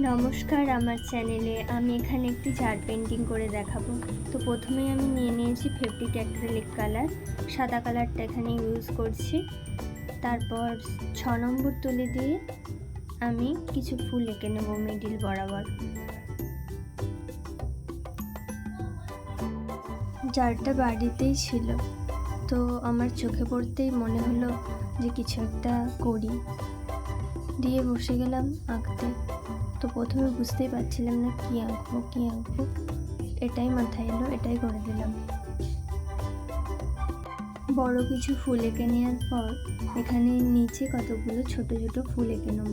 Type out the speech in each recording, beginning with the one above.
নমস্কার, আমার চ্যানেলে আমি এখানে একটি জার পেন্টিং করে দেখাবো। তো প্রথমেই আমি নিয়ে নিয়েছি ফেব্রিক অ্যাক্রিলিক কালার, সাদা কালারটা এখানে ইউজ করছি। তারপর 6 নম্বর তুলি দিয়ে আমি কিছু ফুল এঁকে নেব মিডিল বরাবর। জারটা বাড়িতেই ছিল, তো আমার চোখে পড়তেই মনে হলো যে কিছু একটা করি, দিয়ে বসে গেলাম আঁকতে। তো প্রথমে বুঝতেই পারছিলাম না কী আঁকবো, এটাই মাথায় এলো, এটাই করে দিলাম। বড় কিছু ফুল এঁকে নেওয়ার পর এখানে নিচে কতগুলো ছোট ছোট ফুল এঁকে নেব।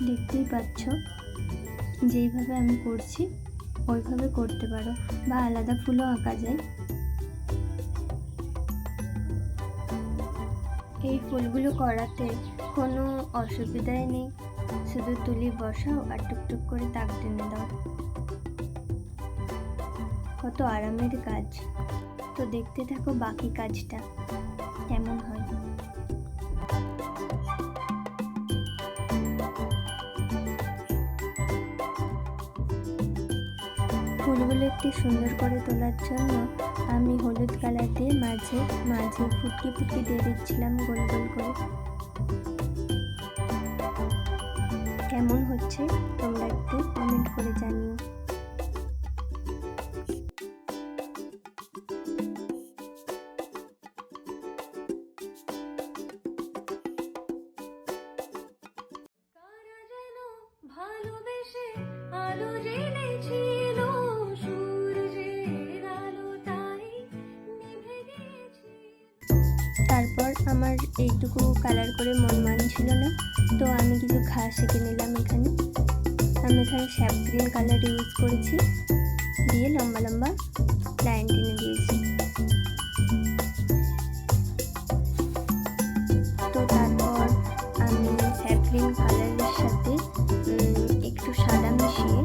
দেখতেই পাচ্ছ, যেইভাবে আমি করছি ওইভাবে করতে পারো, বা আলাদা ফুলও আঁকা যায়। এই ফুলগুলো করাতে কোনো অসুবিধাই নেই, শুধু তুলি বসাও আর টুকটুক করে দাগ টেনে দাও। কত আরামের কাজ। তো দেখতে থাকো বাকি কাজটা কেমন হয়। ফুলগুলো একটু সুন্দর করে তোলার জন্য আমি হলুদ কালার দিয়ে মাঝে মাঝে ফুটকি দিয়ে দিচ্ছিলাম গোল গোল করে। কেমন হচ্ছে তোমরা একটু কমেন্ট করে জানিও। ভালোবেসে আলো জেনেছিল, সূর্যের আলো তাই নিভে গিয়েছে। তারপর আমার এইটুকু কালার করে মন মানছিল না, তো আমি কিছু ঘাস এঁকে নিলাম। আমি এখানে স্যাপ গ্রিন কালার ইউজ করেছি, দিয়ে লম্বা লম্বা লাইন টেনে দিয়েছি। তো তারপর আমি স্যাপ গ্রিন কালারের সাথে একটু সাদা মিশিয়ে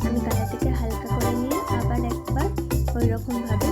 আমি কালারটাকে হালকা করে নিয়ে আবার একবার ওই রকমভাবে